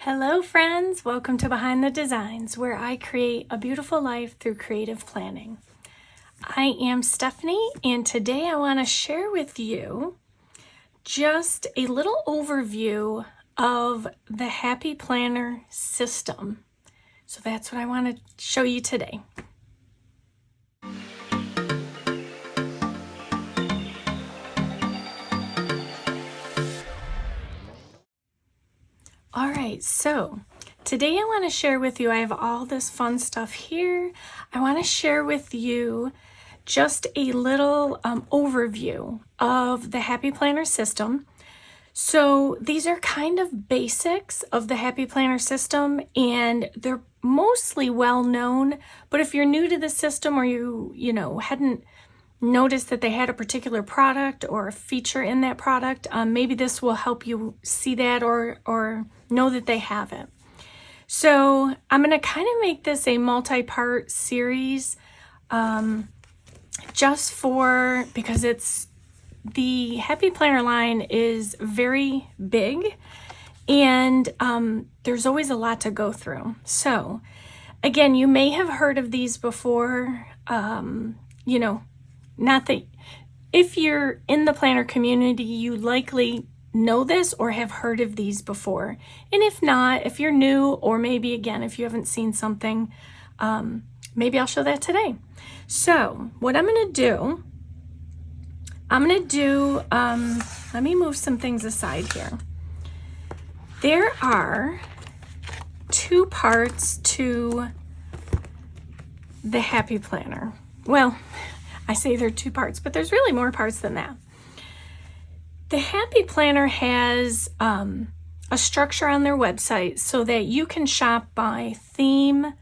Hello friends, welcome to Behind the Designs, where I create a beautiful life through creative planning. I am Stephanie, and today I want to share with you just a little overview of the Happy Planner system. So that's what I want to show you today. All right, so today I want to share with you, I have all this fun stuff here. I want to share with you just a little overview of the Happy Planner system. So these are kind of basics of the Happy Planner system, and they're mostly well known, but if you're new to the system or you hadn't noticed that they had a particular product or a feature in that product, maybe this will help you see that or know that they have it. So I'm going to kind of make this a multi-part series because it's the Happy Planner line is very big, and there's always a lot to go through. So again, you may have heard of these before, not that if you're in the planner community, you likely know this or have heard of these before. And if not, if you're new, or maybe again, if you haven't seen something, maybe I'll show that today. So what I'm going to do, let me move some things aside here. There are two parts to the Happy Planner. Well, I say there are two parts, but there's really more parts than that. The Happy Planner has a structure on their website so that you can shop by theme,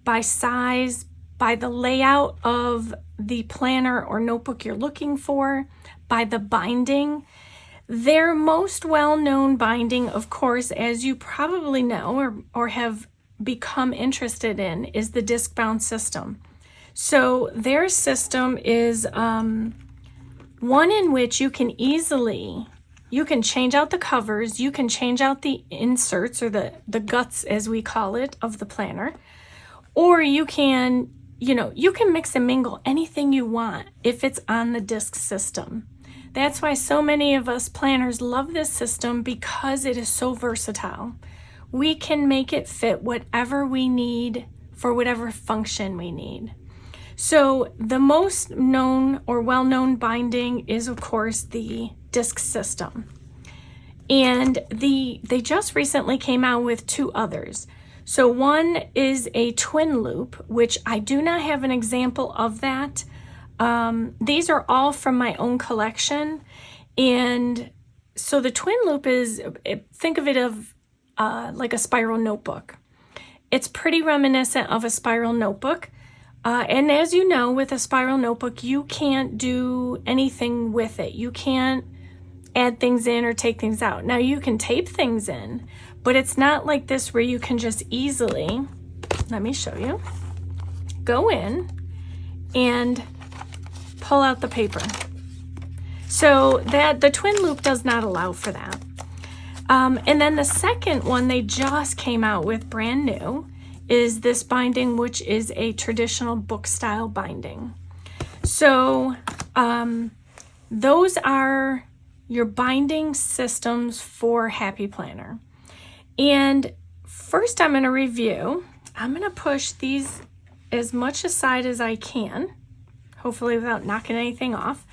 by size, by the layout of the planner or notebook you're looking for, by the binding. Their most well-known binding, of course, as you probably know or have become interested in, is the disc-bound system. So their system is one in which you can change out the covers, you can change out the inserts or the guts, as we call it, of the planner, or you can mix and mingle anything you want if it's on the disc system. That's why so many of us planners love this system, because it is so versatile. We can make it fit whatever we need for whatever function we need. So the most known or well-known binding is, of course, the disc system. And they just recently came out with two others. So one is a twin loop, which I do not have an example of that. These are all from my own collection. And so the twin loop is, think of it like a spiral notebook. It's pretty reminiscent of a spiral notebook. And as you know, with a spiral notebook, you can't do anything with it. You can't add things in or take things out. Now you can tape things in, but it's not like this where you can just easily, let me show you, go in and pull out the paper. So that the twin loop does not allow for that. And then the second one they just came out with brand new is this binding, which is a traditional book style binding. So those are your binding systems for Happy Planner. And first I'm going to review. I'm going to push these as much aside as I can, hopefully without knocking anything off.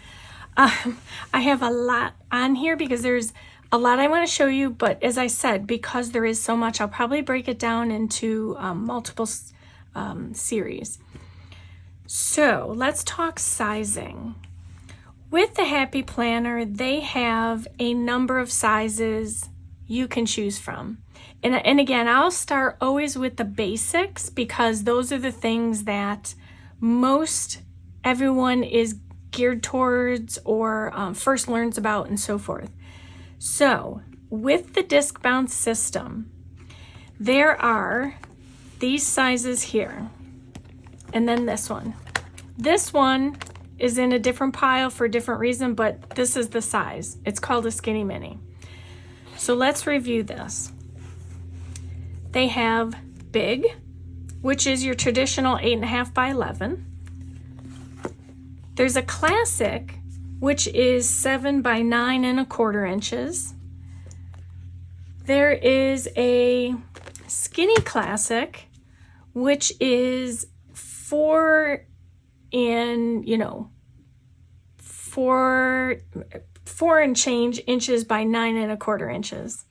I have a lot on here because there's a lot I want to show you, but as I said, because there is so much, I'll probably break it down into multiple series. So let's talk sizing. With the Happy Planner, they have a number of sizes you can choose from. And again, I'll start always with the basics, because those are the things that most everyone is geared towards or first learns about and so forth. So with the disc-bound system, there are these sizes here, and then this one. This one is in a different pile for a different reason, but this is the size. It's called a skinny mini. So let's review this. they have big, which is your traditional 8.5 by 11. There's a classic, which is 7 by 9.25 inches. There is a skinny classic, which is 4 and change inches by 9.25 inches.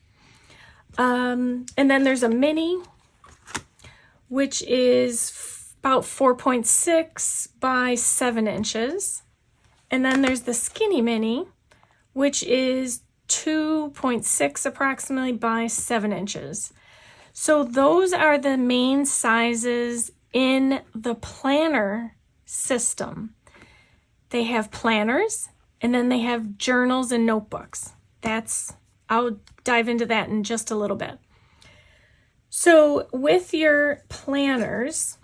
And then there's a mini, which is about 4.6 by 7 inches. And then there's the skinny mini, which is 2.6 approximately by 7 inches. So those are the main sizes in the planner system. They have planners, and then they have journals and notebooks. I'll dive into that in just a little bit. So with your planners,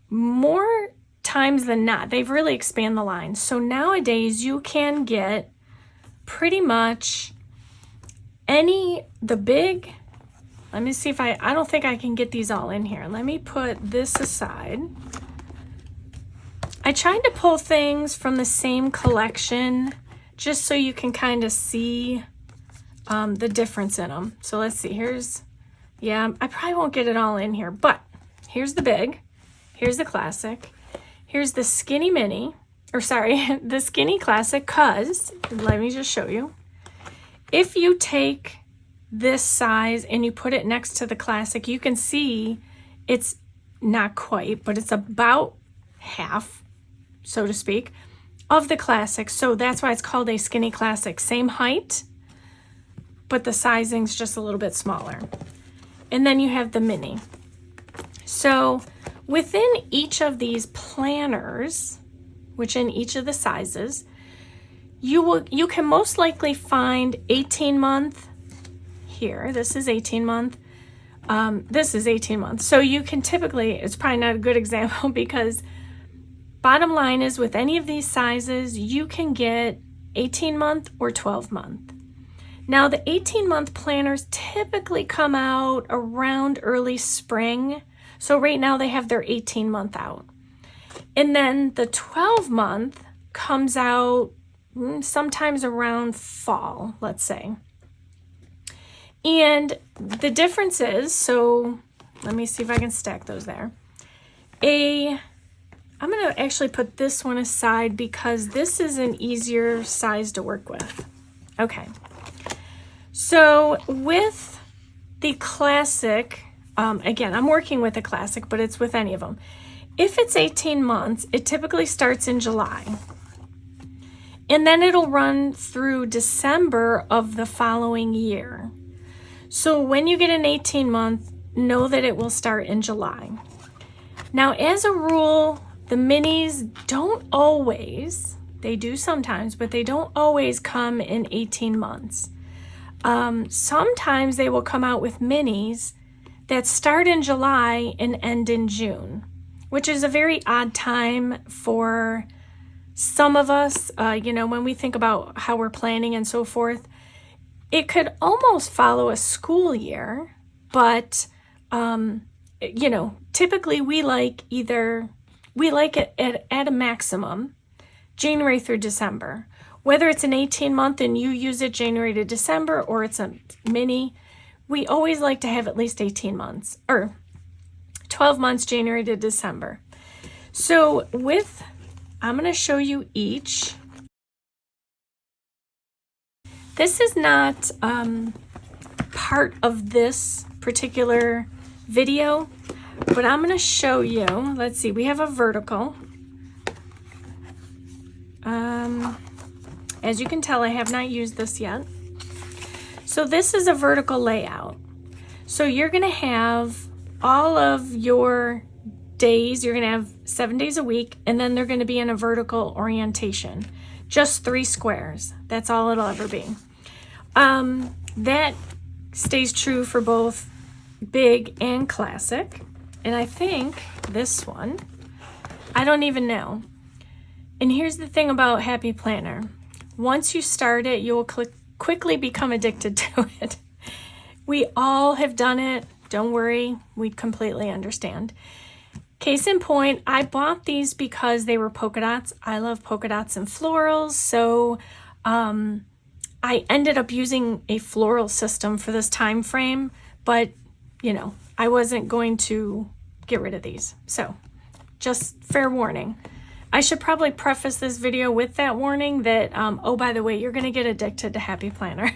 more times than not, they've really expanded the line. So nowadays you can get pretty much the big, let me see if I don't think I can get these all in here. Let me put this aside. I tried to pull things from the same collection just so you can kind of see the difference in them. So let's see, I probably won't get it all in here, but here's the big, here's the classic, here's the skinny mini, the skinny classic, cause, let me just show you. If you take this size and you put it next to the classic, you can see it's not quite, but it's about half, so to speak, of the classic. So that's why it's called a skinny classic. Same height, but the sizing's just a little bit smaller. And then you have the mini. So within each of these planners, which in each of the sizes, you can most likely find 18-month here. This is 18-month. This is 18 months. So you can typically, it's probably not a good example because bottom line is with any of these sizes, you can get 18-month or 12-month. Now the 18-month planners typically come out around early spring. So right now they have their 18-month out. And then the 12-month comes out sometimes around fall, let's say. And the difference is, so let me see if I can stack those there. I'm going to actually put this one aside because this is an easier size to work with. Okay. So with the classic, again, I'm working with a classic, but it's with any of them. If it's 18 months, it typically starts in July. And then it'll run through December of the following year. So when you get an 18-month, know that it will start in July. Now, as a rule, the minis don't always, they do sometimes, but they don't always come in 18 months. Sometimes they will come out with minis that start in July and end in June, which is a very odd time for some of us, when we think about how we're planning and so forth. It could almost follow a school year, but, typically we like it at a maximum, January through December. Whether it's an 18-month and you use it January to December or it's a mini, we always like to have at least 18 months or 12 months, January to December. So I'm going to show you each. This is not part of this particular video, but I'm going to show you. Let's see, we have a vertical. As you can tell, I have not used this yet. So this is a vertical layout. So you're going to have all of your days, you're going to have 7 days a week, and then they're going to be in a vertical orientation. Just 3 squares. That's all it'll ever be. That stays true for both big and classic. And I think this one, I don't even know. And here's the thing about Happy Planner. Once you start it, you'll quickly become addicted to it. We all have done it. Don't worry, we completely understand. Case in point, I bought these because they were polka dots. I love polka dots and florals, so I ended up using a floral system for this time frame, but you know, I wasn't going to get rid of these. So just fair warning. I should probably preface this video with that warning that, oh, by the way, you're gonna get addicted to Happy Planner.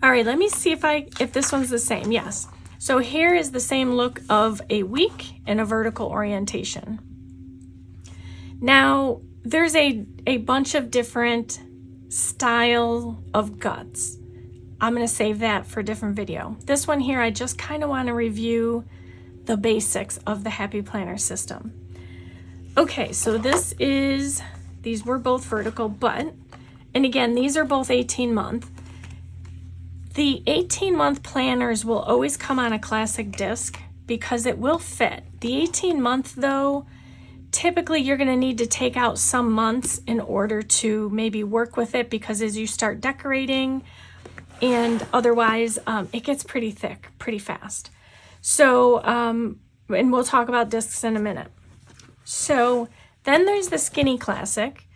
All right, let me see if this one's the same. Yes. So here is the same look of a week and a vertical orientation. Now, there's a bunch of different style of guts. I'm going to save that for a different video. This one here, I just kind of want to review the basics of the Happy Planner system. Okay, so these were both vertical, and again, these are both 18-month. The 18-month planners will always come on a classic disc because it will fit. The 18-month though, typically you're going to need to take out some months in order to maybe work with it, because as you start decorating and otherwise it gets pretty thick pretty fast. So, and we'll talk about discs in a minute. So then there's the Skinny Classic.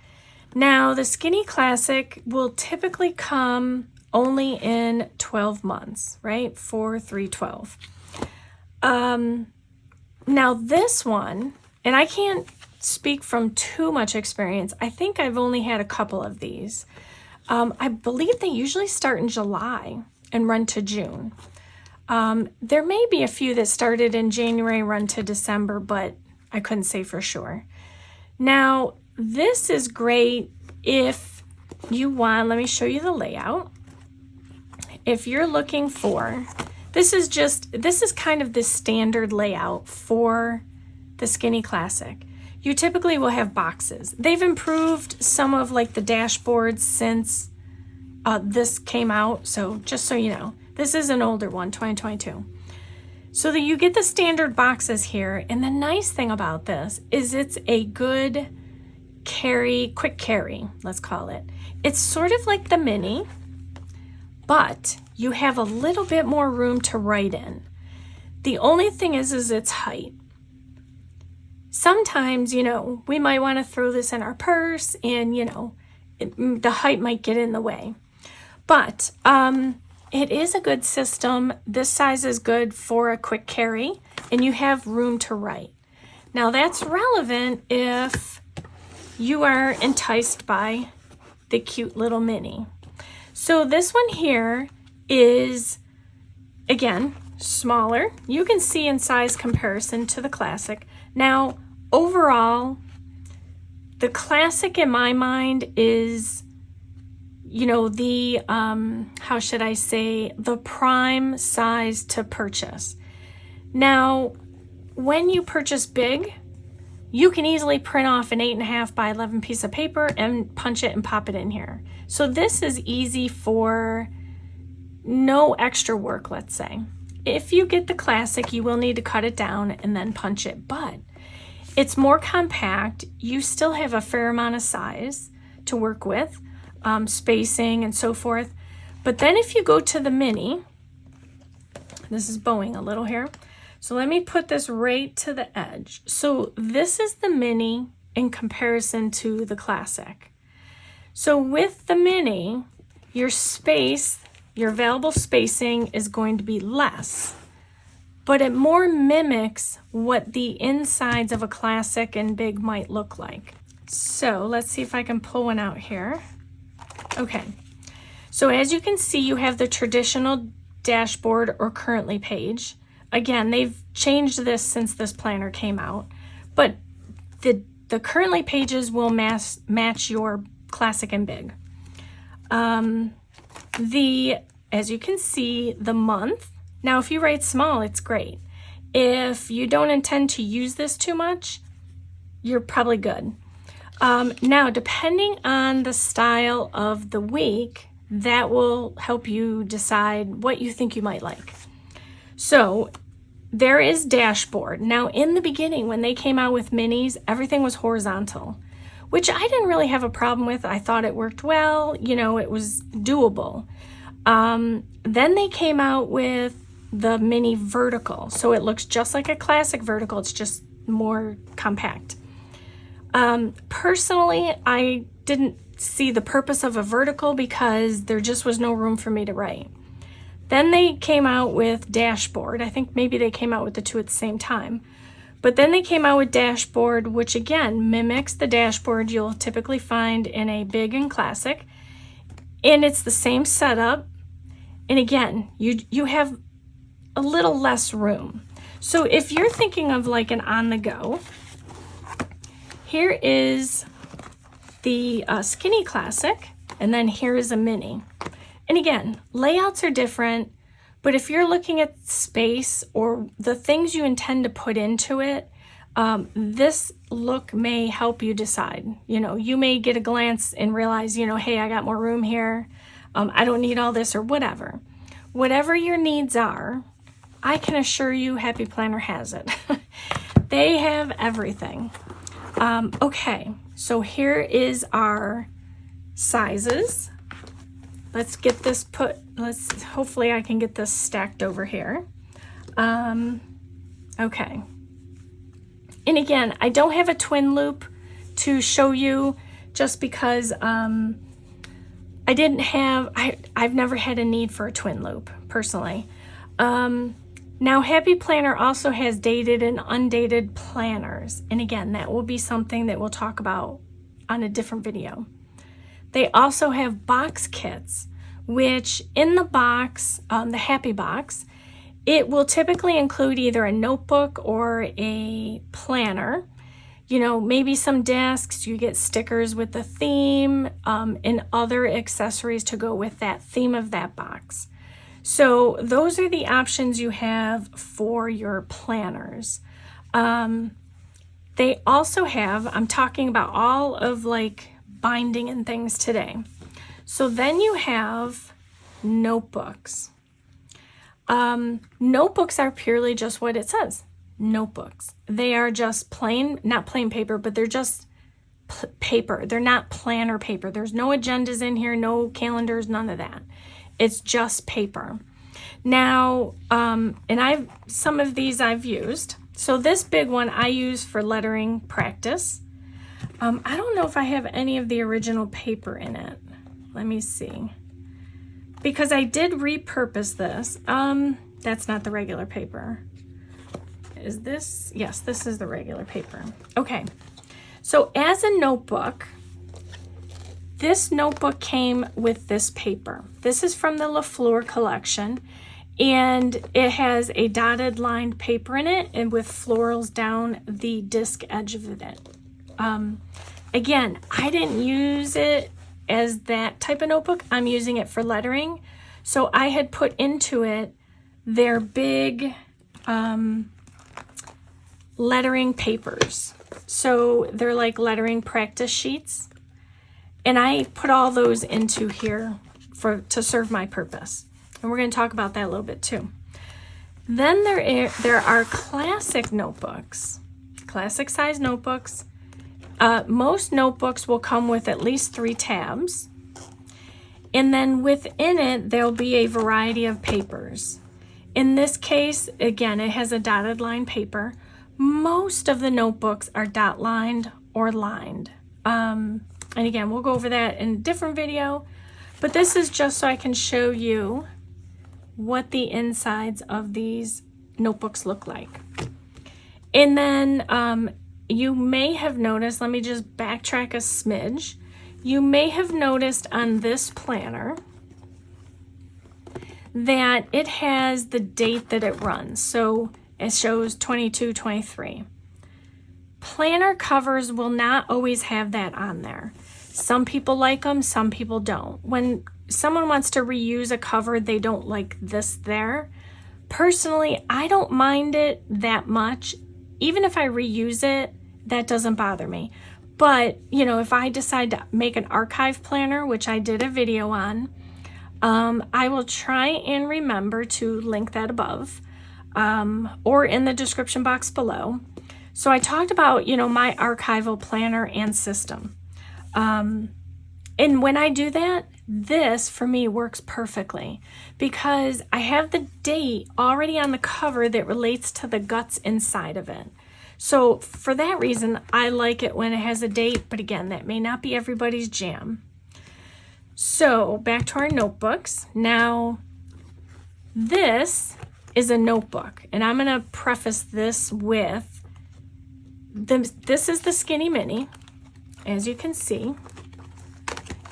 Now the Skinny Classic will typically come only in 12 months, right? 4, 3, 12. Now this one, and I can't speak from too much experience. I think I've only had a couple of these. I believe they usually start in July and run to June. There may be a few that started in January, run to December, but I couldn't say for sure. Now, this is great if you want, let me show you the layout. If you're looking for, this is kind of the standard layout for the Skinny Classic. You typically will have boxes. They've improved some of like the dashboards since this came out. So just so you know, this is an older one, 2022. So that you get the standard boxes here. And the nice thing about this is it's a good carry, quick carry, let's call it. It's sort of like the mini, but you have a little bit more room to write in. The only thing is its height. Sometimes, you know, we might want to throw this in our purse and, you know, the height might get in the way. But it is a good system. This size is good for a quick carry and you have room to write. Now that's relevant if you are enticed by the cute little mini. So this one here is, again, smaller. You can see in size comparison to the Classic. Now, overall, the Classic in my mind is, you know, the, how should I say, the prime size to purchase. Now, when you purchase big, you can easily print off an 8.5 by 11 piece of paper and punch it and pop it in here. So this is easy for no extra work, let's say. If you get the Classic, you will need to cut it down and then punch it, but it's more compact. You still have a fair amount of size to work with, spacing and so forth. But then if you go to the mini, this is bowing a little here. So let me put this right to the edge. So this is the mini in comparison to the Classic. So with the mini, your space, your available spacing is going to be less, but it more mimics what the insides of a Classic and big might look like. So let's see if I can pull one out here. Okay, so as you can see, you have the traditional dashboard or currently page. Again, they've changed this since this planner came out, but the currently pages will match your Classic and big. As you can see, the month. Now, if you write small, it's great. If you don't intend to use this too much, you're probably good. Now, depending on the style of the week, that will help you decide what you think you might like. So there is dashboard. Now, in the beginning, when they came out with minis, everything was horizontal, which I didn't really have a problem with. I thought it worked well. You know, it was doable. Then they came out with the mini vertical. So it looks just like a classic vertical. It's just more compact. Personally, I didn't see the purpose of a vertical because there just was no room for me to write. Then they came out with dashboard. I think maybe they came out with the two at the same time. But then they came out with dashboard, which again mimics the dashboard you'll typically find in a big and classic. And it's the same setup. And again, you have a little less room. So if you're thinking of like an on-the-go, here is the skinny classic, and then here is a mini. And again, layouts are different, but if you're looking at space or the things you intend to put into it, this look may help you decide. You know, you may get a glance and realize, you know, hey, I got more room here. I don't need all this or whatever. Whatever your needs are, I can assure you Happy Planner has it. They have everything. Okay, so here is our sizes. Let's get this hopefully I can get this stacked over here. Okay. And again, I don't have a twin loop to show you just because I've never had a need for a twin loop personally. Now Happy Planner also has dated and undated planners. And again, that will be something that we'll talk about on a different video. They also have box kits, which in the box, the Happy Box, it will typically include either a notebook or a planner. You know, maybe some discs, you get stickers with the theme, and other accessories to go with that theme of that box. So those are the options you have for your planners. They also have, I'm talking about all of like binding and things today. So then you have notebooks. Notebooks are purely just what it says, notebooks. They are just plain, not plain paper, but they're just paper. They're not planner paper. There's no agendas in here, no calendars, none of that. It's just paper. Now, and some of these I've used. So this big one I use for lettering practice. I don't know if I have any of the original paper in it. Let me see. Because I did repurpose this. That's not the regular paper. Is this? Yes, this is the regular paper. Okay. So as a notebook, this notebook came with this paper. This is from the LaFleur collection, and it has a dotted lined paper in it and with florals down the disc edge of it. Again, I didn't use it as that type of notebook. I'm using it for lettering. So I had put into it their big lettering papers. So they're like lettering practice sheets. And I put all those into here to serve my purpose. And we're going to talk about that a little bit too. Then there are classic notebooks, classic size notebooks. Most notebooks will come with at least 3 tabs. And then within it, there'll be a variety of papers. In this case, again, it has a dotted line paper. Most of the notebooks are dot lined or lined. And again, we'll go over that in a different video, but this is just so I can show you what the insides of these notebooks look like. And then you may have noticed, let me just backtrack a smidge. You may have noticed on this planner that it has the date that it runs. So it shows 22-23. Planner covers will not always have that on there. Some people like them, some people don't. When someone wants to reuse a cover, they don't like this there. Personally, I don't mind it that much. Even if I reuse it, that doesn't bother me. But, you know, if I decide to make an archive planner, which I did a video on, I will try and remember to link that above or in the description box below. So I talked about, you know, my archival planner and system. And when I do that, this for me works perfectly because I have the date already on the cover that relates to the guts inside of it. So for that reason, I like it when it has a date, but again, that may not be everybody's jam. So back to our notebooks. Now, this is a notebook, and I'm going to preface this with, this is the Skinny Mini. As you can see,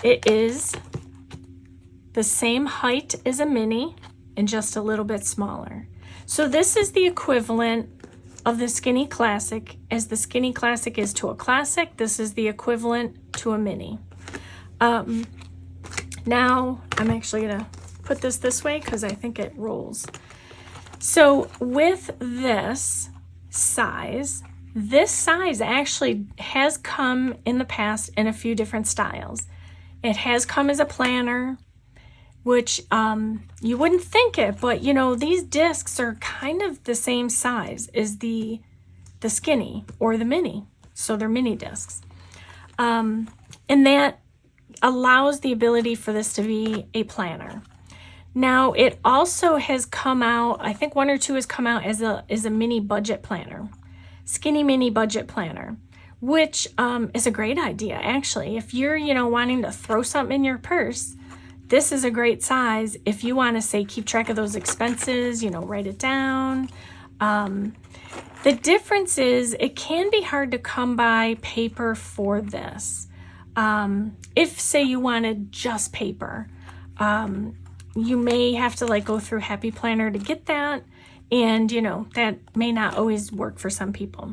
it is the same height as a mini and just a little bit smaller. So this is the equivalent of the Skinny Classic. As the Skinny Classic is to a Classic, this is the equivalent to a mini. Now I'm actually going to put this way because I think it rolls. So with this size actually has come in the past in a few different styles. It has come as a planner, which you wouldn't think it, but you know, these discs are kind of the same size as the Skinny or the Mini. So they're mini discs. And that allows the ability for this to be a planner. Now, it also has come out, I think one or two has come out as a mini budget planner, Skinny Mini Budget Planner, which is a great idea, actually. If you're, you know, wanting to throw something in your purse, this is a great size. If you want to, say, keep track of those expenses, you know, write it down. The difference is it can be hard to come by paper for this. If, say, you wanted just paper, you may have to like go through Happy Planner to get that. And, you know, that may not always work for some people.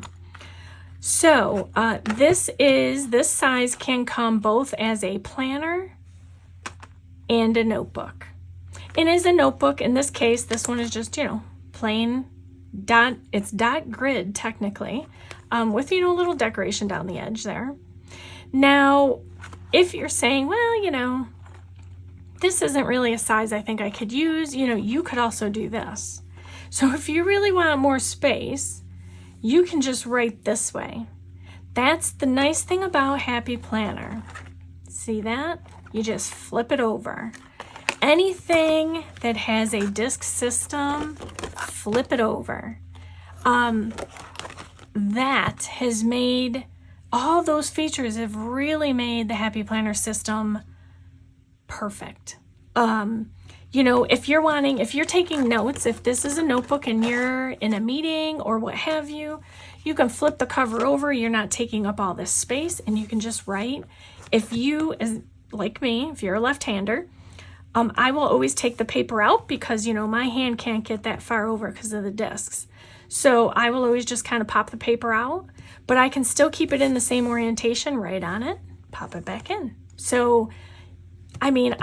So this size can come both as a planner and a notebook. And as a notebook, in this case, this one is just, you know, plain it's dot grid technically, with, you know, a little decoration down the edge there. Now, if you're saying, well, you know, this isn't really a size I think I could use, you know, you could also do this. So if you really want more space, you can just write this way. That's the nice thing about Happy Planner. See that? You just flip it over. Anything that has a disc system, flip it over. That has made, all those features have really made the Happy Planner system perfect. You know, if you're taking notes, if this is a notebook and you're in a meeting or what have you, you can flip the cover over. You're not taking up all this space and you can just write. If you, like me, if you're a left-hander, I will always take the paper out because, you know, my hand can't get that far over because of the discs. So I will always just kind of pop the paper out, but I can still keep it in the same orientation, write on it, pop it back in. So, I mean,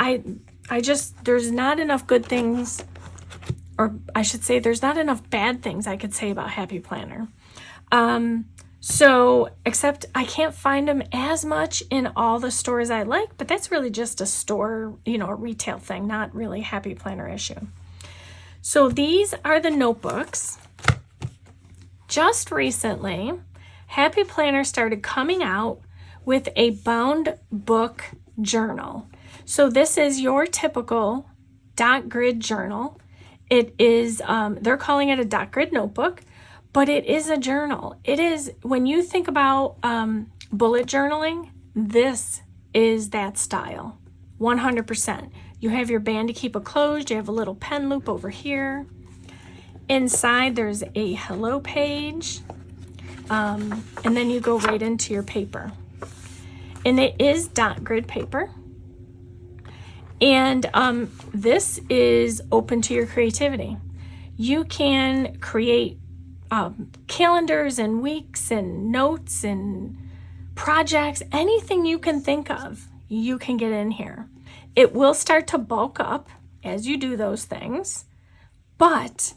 there's not enough good things, or I should say there's not enough bad things I could say about Happy Planner. So, except I can't find them as much in all the stores I like, but that's really just a store, you know, a retail thing, not really a Happy Planner issue. So these are the notebooks. Just recently, Happy Planner started coming out with a bound book journal. So this is your typical dot grid journal. It is, they're calling it a dot grid notebook, but it is a journal. It is, when you think about bullet journaling, this is that style, 100%. You have your band to keep it closed. You have a little pen loop over here. Inside, there's a hello page, and then you go right into your paper. And it is dot grid paper. And this is open to your creativity. You can create calendars and weeks and notes and projects, anything you can think of, you can get in here. It will start to bulk up as you do those things, but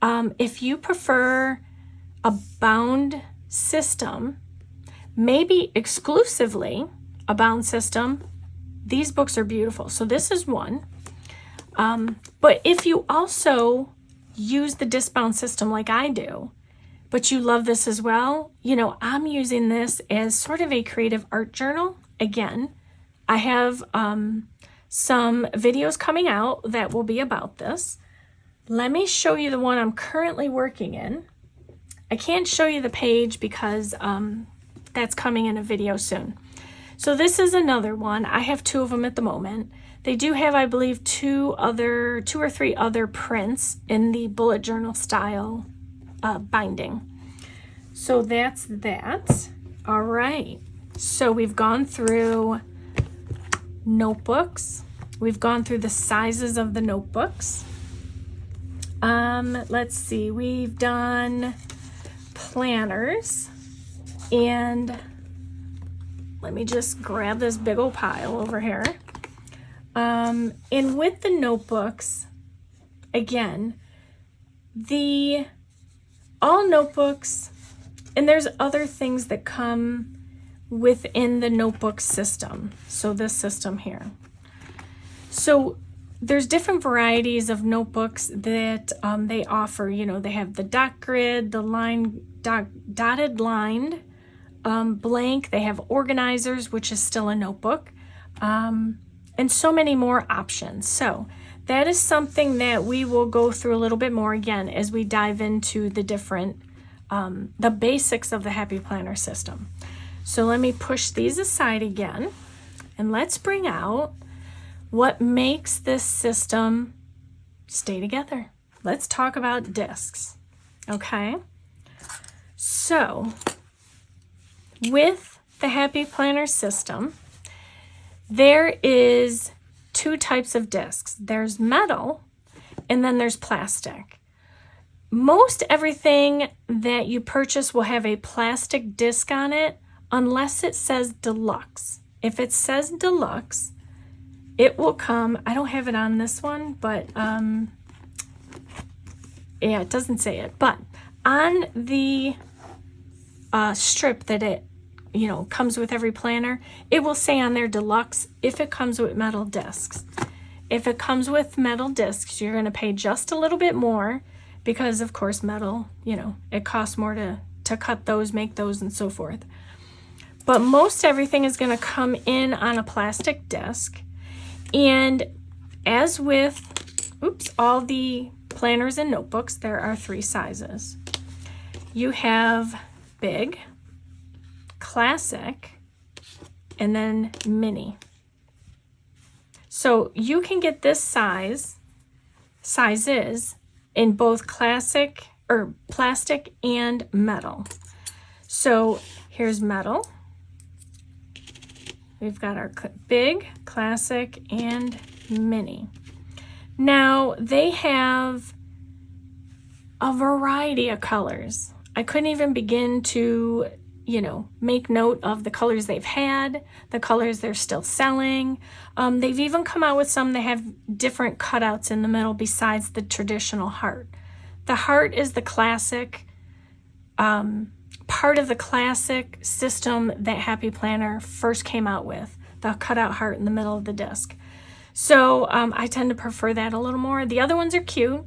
if you prefer a bound system, maybe exclusively a bound system, these books are beautiful. So this is one. But if you also use the disc bound system like I do, but you love this as well, you know, I'm using this as sort of a creative art journal. Again, I have some videos coming out that will be about this. Let me show you the one I'm currently working in. I can't show you the page because that's coming in a video soon. So this is another one. I have 2 of them at the moment. They do have, I believe, 2 or 3 other prints in the bullet journal style binding. So that's that. All right. So we've gone through notebooks. We've gone through the sizes of the notebooks. Let's see. We've done planners, and let me just grab this big old pile over here. And with the notebooks, again, all notebooks, and there's other things that come within the notebook system. So this system here. So there's different varieties of notebooks that they offer. You know, they have the dot grid, the dotted lined, blank. They have organizers, which is still a notebook, and so many more options. So that is something that we will go through a little bit more again as we dive into the different, the basics of the Happy Planner system. So let me push these aside again, and let's bring out what makes this system stay together. Let's talk about discs, okay? So with the Happy Planner system, there is 2 types of discs. There's metal, and then there's plastic. Most everything that you purchase will have a plastic disc on it, unless it says deluxe. If it says deluxe, it will come, I don't have it on this one, but yeah, it doesn't say it, but on the strip that it, you know, comes with every planner, it will say on there deluxe if it comes with metal discs. If it comes with metal discs, you're going to pay just a little bit more because, of course, metal, you know, it costs more to cut those, make those, and so forth. But most everything is going to come in on a plastic disc. And as with, all the planners and notebooks, there are 3 sizes. You have big, classic, and then mini. So you can get this sizes in both classic or plastic and metal. So here's metal. We've got our big, classic, and mini. Now, they have a variety of colors. I couldn't even begin to, you know, make note of the colors they've had, the colors they're still selling. They've even come out with some that have different cutouts in the middle besides the traditional heart. The heart is the classic, part of the classic system that Happy Planner first came out with, the cutout heart in the middle of the disc. So I tend to prefer that a little more. The other ones are cute.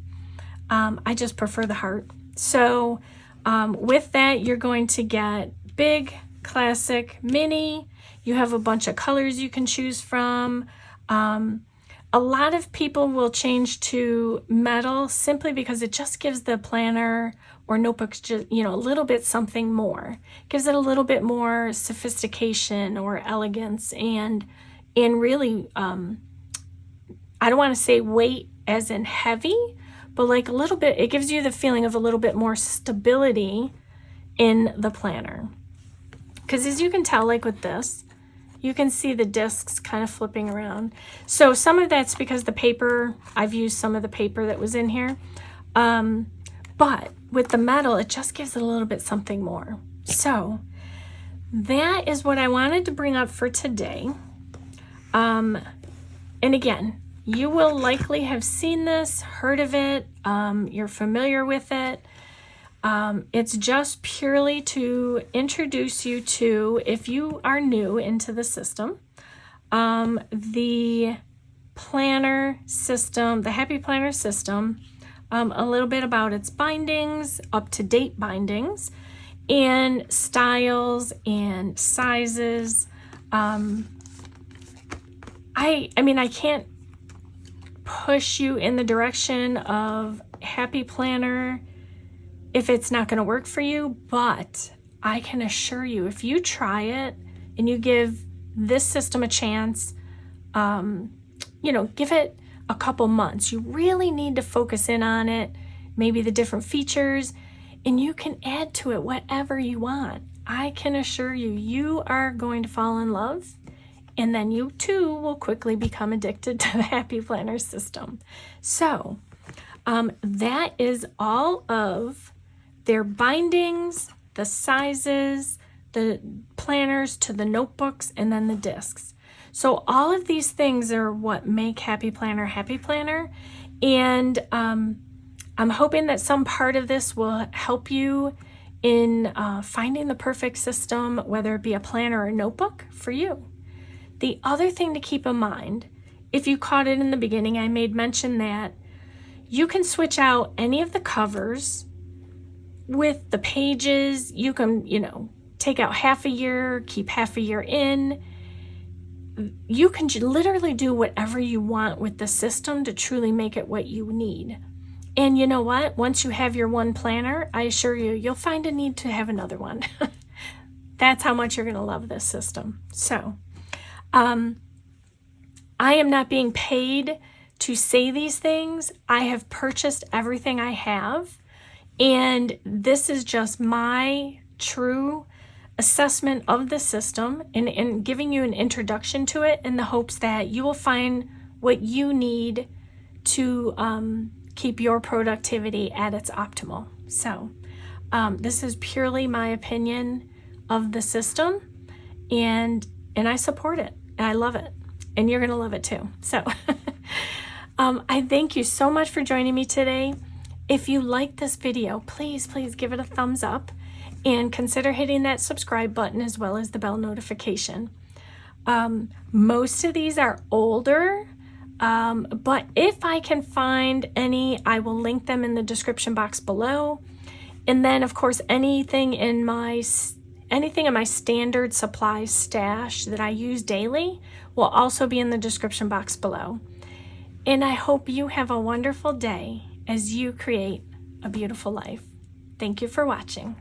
I just prefer the heart. So with that, you're going to get big, classic, mini. You have a bunch of colors you can choose from. A lot of people will change to metal simply because it just gives the planner or notebooks just, you know, a little bit something more. Gives it a little bit more sophistication or elegance and really, I don't want to say weight as in heavy, but like a little bit, it gives you the feeling of a little bit more stability in the planner. Because as you can tell, like with this, you can see the discs kind of flipping around. So some of that's because the paper, I've used some of the paper that was in here. But with the metal, it just gives it a little bit something more. So that is what I wanted to bring up for today. And again, you will likely have seen this, heard of it, you're familiar with it. It's just purely to introduce you to, if you are new into the system, the planner system, the Happy Planner system, a little bit about its bindings, up-to-date bindings, and styles and sizes. I I mean, I can't push you in the direction of Happy Planner if it's not going to work for you, but I can assure you, if you try it and you give this system a chance, give it a couple months. You really need to focus in on it, maybe the different features, and you can add to it whatever you want. I can assure you, you are going to fall in love, and then you too will quickly become addicted to the Happy Planner system. So that is all of their bindings, the sizes, the planners to the notebooks, and then the discs. So all of these things are what make Happy Planner Happy Planner. And I'm hoping that some part of this will help you in finding the perfect system, whether it be a planner or a notebook for you. The other thing to keep in mind, if you caught it in the beginning, I made mention that you can switch out any of the covers with the pages. You can, take out half a year, keep half a year in. You can literally do whatever you want with the system to truly make it what you need. And you know what? Once you have your one planner, I assure you, you'll find a need to have another one. That's how much you're going to love this system. So, I am not being paid to say these things. I have purchased everything I have, and this is just my true assessment of the system and giving you an introduction to it in the hopes that you will find what you need to keep your productivity at its optimal. So this is purely my opinion of the system, and I support it. I love it, and you're going to love it too. So I thank you so much for joining me today. If you like this video, please give it a thumbs up and consider hitting that subscribe button as well as the bell notification. Most of these are older, but if I can find any, I will link them in the description box below. And then, of course, anything in my standard supply stash that I use daily will also be in the description box below. And I hope you have a wonderful day as you create a beautiful life. Thank you for watching.